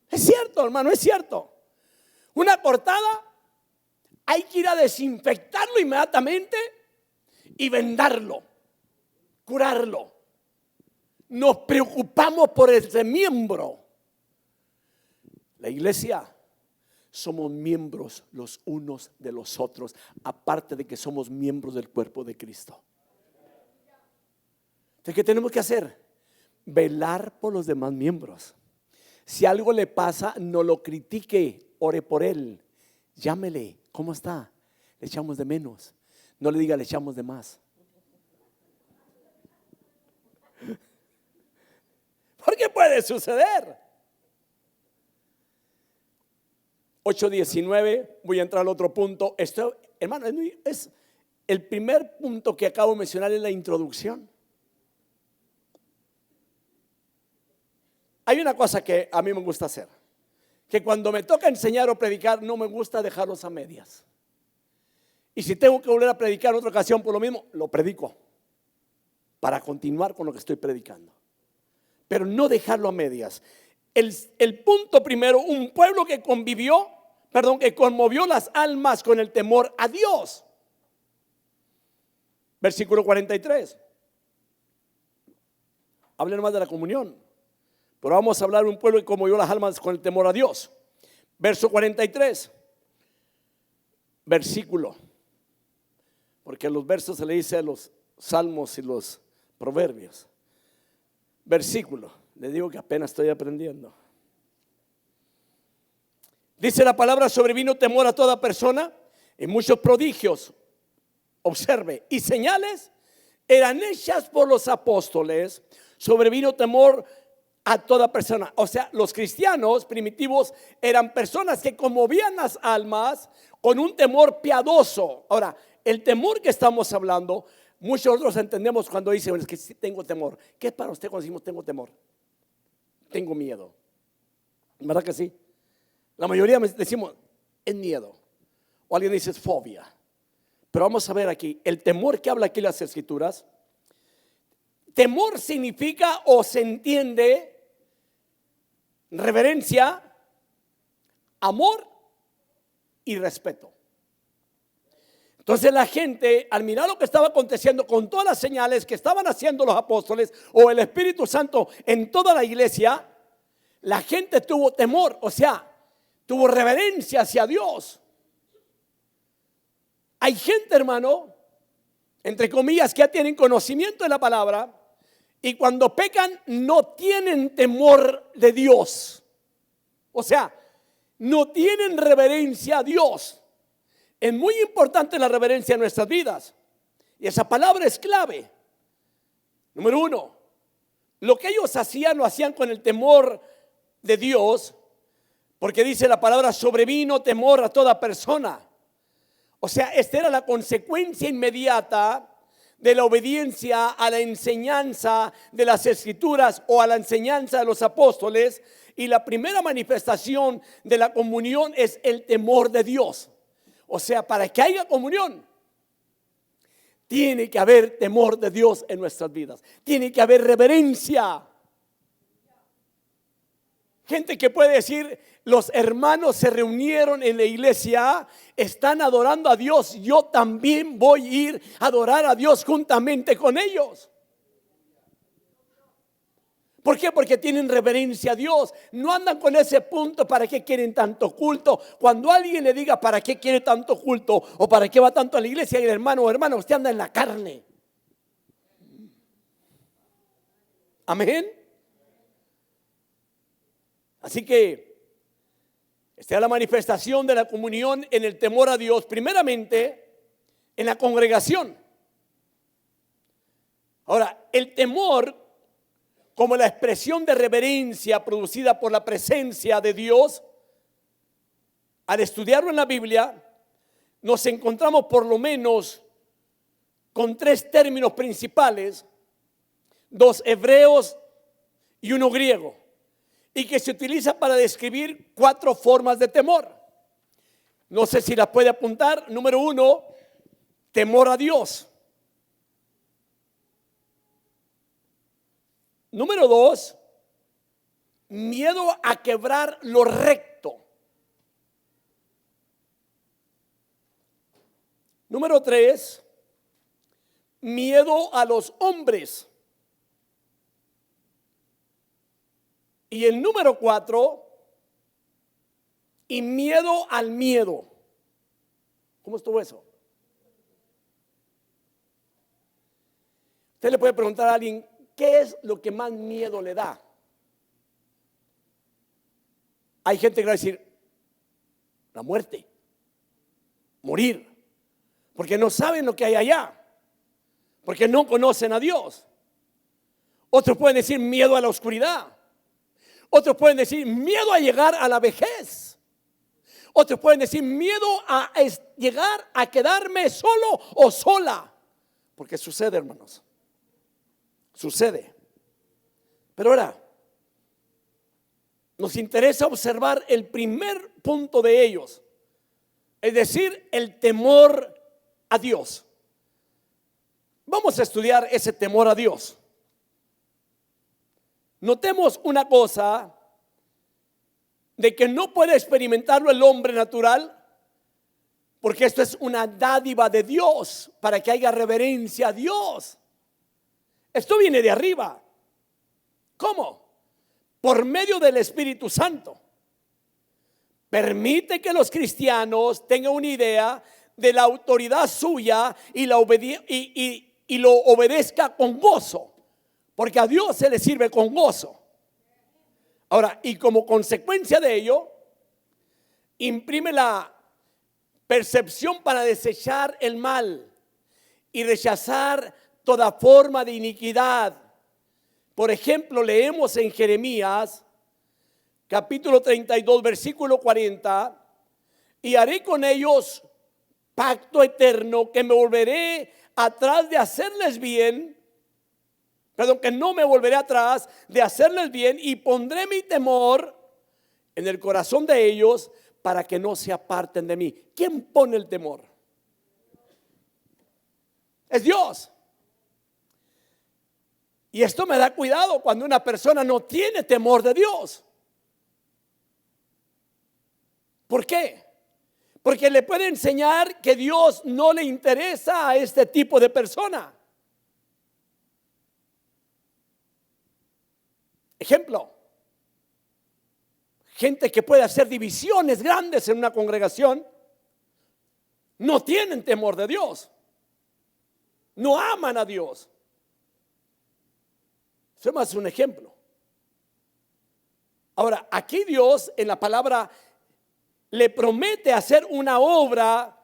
Speaker 1: Es cierto, hermano, es cierto. Una cortada, hay que ir a desinfectarlo inmediatamente y vendarlo, curarlo. Nos preocupamos por ese miembro. La iglesia, somos miembros los unos de los otros, aparte de que somos miembros del cuerpo de Cristo. Entonces, ¿qué tenemos que hacer? Velar por los demás miembros. Si algo le pasa, no lo critique, ore por él, llámele, ¿cómo está? Le echamos de menos. No le diga le echamos de más. Porque puede suceder. 8:19, voy a entrar al otro punto. Esto, hermano, es el primer punto que acabo de mencionar en la introducción. Hay una cosa que a mí me gusta hacer, que cuando me toca enseñar o predicar, no me gusta dejarlos a medias. Y si tengo que volver a predicar en otra ocasión por lo mismo, lo predico para continuar con lo que estoy predicando, pero no dejarlo a medias. El punto primero, un pueblo que que conmovió las almas con el temor a Dios. Versículo 43. Hablen más de la comunión, pero vamos a hablar de un pueblo que conmovió las almas con el temor a Dios. Verso 43. Versículo, porque los versos se le dice a los salmos y los proverbios. Versículo, le digo que apenas estoy aprendiendo. Dice la palabra: sobrevino temor a toda persona, y muchos prodigios, observe, y señales eran hechas por los apóstoles. Sobrevino temor a toda persona. O sea, los cristianos primitivos eran personas que conmovían las almas con un temor piadoso. Ahora, el temor que estamos hablando, muchos otros entendemos cuando dicen, es que sí tengo temor. ¿Qué es para usted cuando decimos tengo temor? Tengo miedo. ¿Verdad que sí? La mayoría decimos es miedo. O alguien dice es fobia. Pero vamos a ver aquí, el temor que habla aquí las escrituras. Temor significa o se entiende reverencia, amor y respeto. Entonces la gente, al mirar lo que estaba aconteciendo con todas las señales que estaban haciendo los apóstoles o el Espíritu Santo en toda la iglesia, la gente tuvo temor, o sea, tuvo reverencia hacia Dios. Hay gente, hermano, entre comillas, que ya tienen conocimiento de la palabra, y cuando pecan no tienen temor de Dios. O sea, no tienen reverencia a Dios. Es muy importante la reverencia en nuestras vidas, y esa palabra es clave. Número uno, lo que ellos hacían lo hacían con el temor de Dios, porque dice la palabra: sobrevino temor a toda persona. O sea, esta era la consecuencia inmediata de la obediencia a la enseñanza de las escrituras o a la enseñanza de los apóstoles. Y la primera manifestación de la comunión es el temor de Dios. O sea, para que haya comunión, tiene que haber temor de Dios en nuestras vidas. Tiene que haber reverencia. Gente que puede decir, los hermanos se reunieron en la iglesia, están adorando a Dios, yo también voy a ir a adorar a Dios juntamente con ellos. ¿Por qué? Porque tienen reverencia a Dios. No andan con ese punto, ¿para qué quieren tanto culto? Cuando alguien le diga ¿para qué quiere tanto culto? O ¿para qué va tanto a la iglesia? Y el hermano, usted anda en la carne. Amén. Así que esta es la manifestación de la comunión en el temor a Dios, primeramente en la congregación. Ahora, el temor como la expresión de reverencia producida por la presencia de Dios, al estudiarlo en la Biblia, nos encontramos por lo menos con 3 términos principales, 2 hebreos y 1 griego, y que se utiliza para describir 4 formas de temor. No sé si las puede apuntar. Número 1, temor a Dios. Número 2, miedo a quebrar lo recto. Número 3, miedo a los hombres. Y el número 4, y miedo al miedo. ¿Cómo estuvo eso? Usted le puede preguntar a alguien, ¿qué es lo que más miedo le da? Hay gente que va a decir, la muerte, morir, porque no saben lo que hay allá, porque no conocen a Dios. Otros pueden decir miedo a la oscuridad. Otros pueden decir miedo a llegar a la vejez. Otros pueden decir miedo a llegar a quedarme solo o sola. Porque sucede, hermanos. Sucede. Pero ahora, nos interesa observar el primer punto de ellos. Es decir, el temor a Dios. Vamos a estudiar ese temor a Dios. Notemos una cosa, de que no puede experimentarlo el hombre natural, porque esto es una dádiva de Dios, para que haya reverencia a Dios. Esto viene de arriba. ¿Cómo? Por medio del Espíritu Santo. Permite que los cristianos tengan una idea de la autoridad suya y lo obedezca con gozo. Porque a Dios se le sirve con gozo. Ahora, y como consecuencia de ello, imprime la percepción para desechar el mal y rechazar toda forma de iniquidad. Por ejemplo, leemos en Jeremías, capítulo 32, versículo 40, y haré con ellos pacto eterno, que me volveré atrás de hacerles bien. Que no me volveré atrás de hacerles bien, y pondré mi temor en el corazón de ellos para que no se aparten de mí. ¿Quién pone el temor? Es Dios. Y esto me da cuidado cuando una persona no tiene temor de Dios. ¿Por qué? Porque le puede enseñar que Dios no le interesa a este tipo de persona. Ejemplo, gente que puede hacer divisiones grandes en una congregación, no tienen temor de Dios, no aman a Dios. Eso es más un ejemplo. Ahora, aquí Dios en la palabra le promete hacer una obra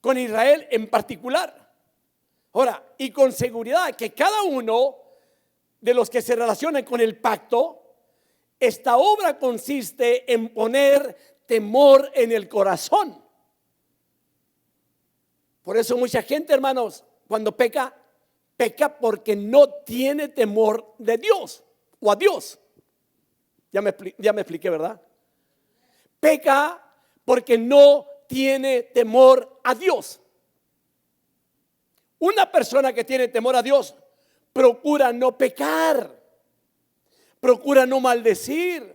Speaker 1: con Israel en particular. Ahora, y con seguridad que cada uno de los que se relacionan con el pacto, esta obra consiste en poner temor en el corazón. Por eso mucha gente, hermanos, cuando peca, peca porque no tiene temor de Dios o a Dios. Ya me expliqué, ¿verdad? Peca porque no tiene temor a Dios. Una persona que tiene temor a Dios procura no pecar, procura no maldecir,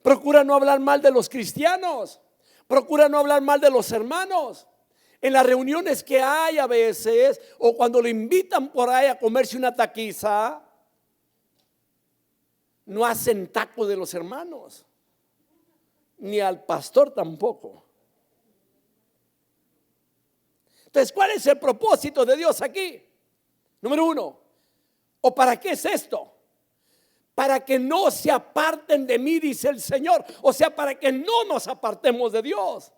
Speaker 1: procura no hablar mal de los cristianos, procura no hablar mal de los hermanos. En las reuniones que hay a veces, o cuando lo invitan por ahí a comerse una taquiza, no hacen taco de los hermanos, ni al pastor tampoco. Entonces, ¿cuál es el propósito de Dios aquí? Número 1, ¿o para qué es esto? Para que no se aparten de mí, dice el Señor. O sea, para que no nos apartemos de Dios.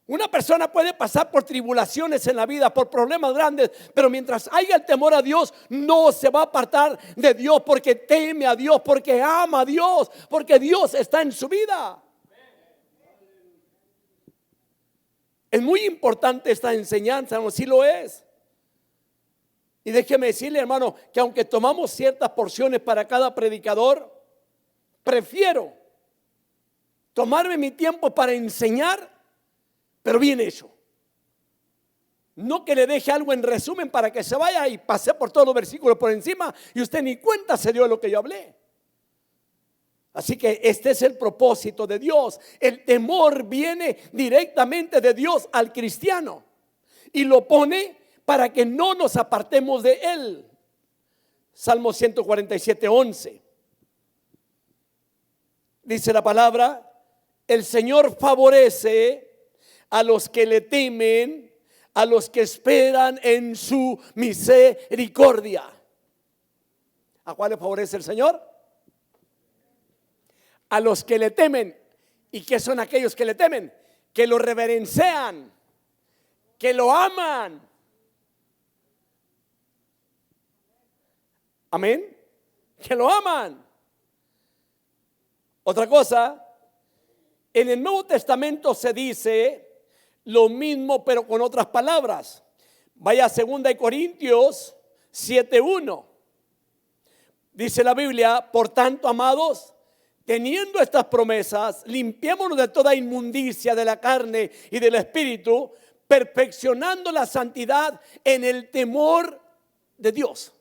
Speaker 1: Una persona puede pasar por tribulaciones en la vida, por problemas grandes, pero mientras haya el temor a Dios, no se va a apartar de Dios, porque teme a Dios, porque ama a Dios, porque Dios está en su vida. Es muy importante esta enseñanza, ¿no? Sí lo es. Y déjeme decirle, hermano, que aunque tomamos ciertas porciones para cada predicador, prefiero tomarme mi tiempo para enseñar, pero bien hecho. No que le deje algo en resumen para que se vaya y pase por todos los versículos por encima y usted ni cuenta se dio de lo que yo hablé. Así que este es el propósito de Dios. El temor viene directamente de Dios al cristiano y lo pone para que no nos apartemos de él. Salmo 147:11. Dice la palabra: el Señor favorece a los que le temen, a los que esperan en su misericordia. ¿A cuál le favorece el Señor? A los que le temen. ¿Y qué son aquellos que le temen? Que lo reverencian, que lo aman. Amén. Que lo aman. Otra cosa, en el Nuevo Testamento se dice lo mismo pero con otras palabras. Vaya a 2 Corintios 7:1. Dice la Biblia: por tanto, amados, teniendo estas promesas, limpiémonos de toda inmundicia de la carne y del espíritu, perfeccionando la santidad en el temor de Dios.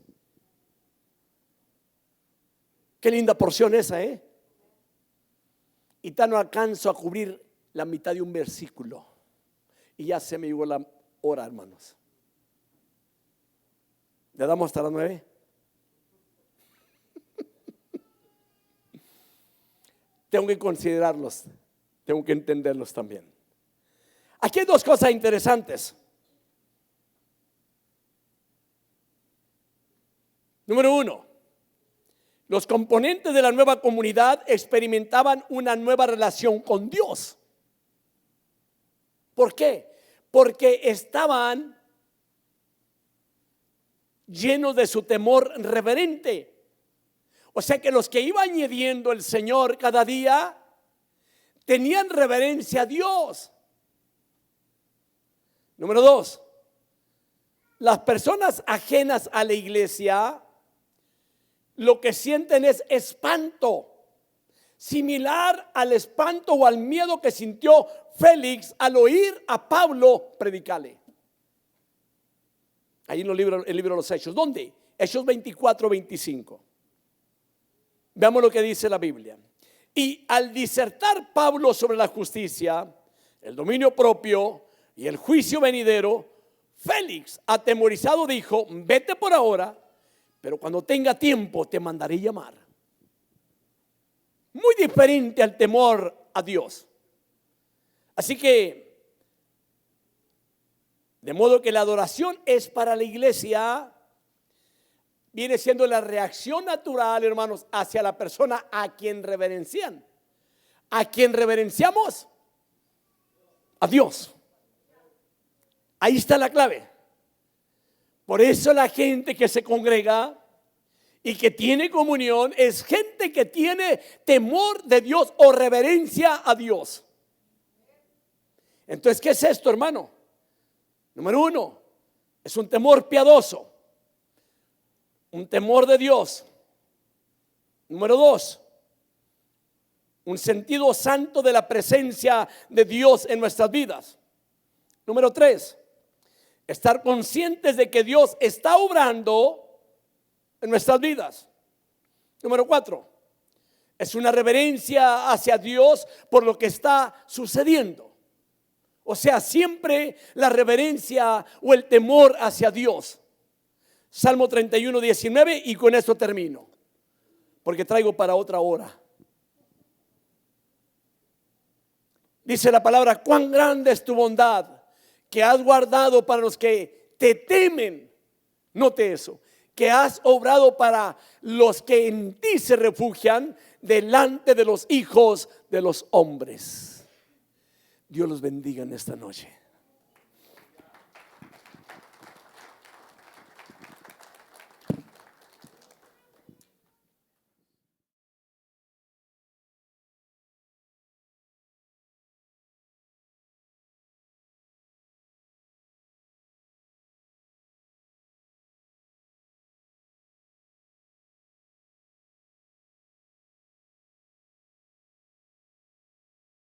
Speaker 1: Qué linda porción esa, ¿eh? Y tan no alcanzo a cubrir la mitad de un versículo. Y ya se me llegó la hora, hermanos. ¿Le damos hasta las 9? Tengo que considerarlos, tengo que entenderlos también. Aquí hay dos cosas interesantes. Número uno, los componentes de la nueva comunidad experimentaban una nueva relación con Dios. ¿Por qué? Porque estaban llenos de su temor reverente. O sea que los que iba añadiendo el Señor cada día tenían reverencia a Dios. Número dos, las personas ajenas a la iglesia lo que sienten es espanto, similar al espanto o al miedo que sintió Félix al oír a Pablo predicarle. Ahí en el libro de los Hechos. ¿Dónde? Hechos 24:25. Veamos lo que dice la Biblia. Y al disertar Pablo sobre la justicia, el dominio propio y el juicio venidero, Félix, atemorizado, dijo: vete por ahora, pero cuando tenga tiempo te mandaré llamar. Muy diferente al temor a Dios. Así que, de modo que la adoración es para la iglesia, viene siendo la reacción natural, hermanos, hacia la persona a quien reverencian. ¿A quien reverenciamos? A Dios. Ahí está la clave. Por eso la gente que se congrega y que tiene comunión es gente que tiene temor de Dios o reverencia a Dios. Entonces, ¿qué es esto, hermano? Número uno, es un temor piadoso. Un temor de Dios. Número dos, un sentido santo de la presencia de Dios en nuestras vidas. Número tres, estar conscientes de que Dios está obrando en nuestras vidas. Número cuatro, es una reverencia hacia Dios por lo que está sucediendo. O sea, siempre la reverencia o el temor hacia Dios. Salmo 31:19, y con esto termino, porque traigo para otra hora. Dice la palabra: cuán grande es tu bondad, que has guardado para los que te temen. Note eso, que has obrado para los que en ti se refugian, delante de los hijos de los hombres. Dios los bendiga en esta noche.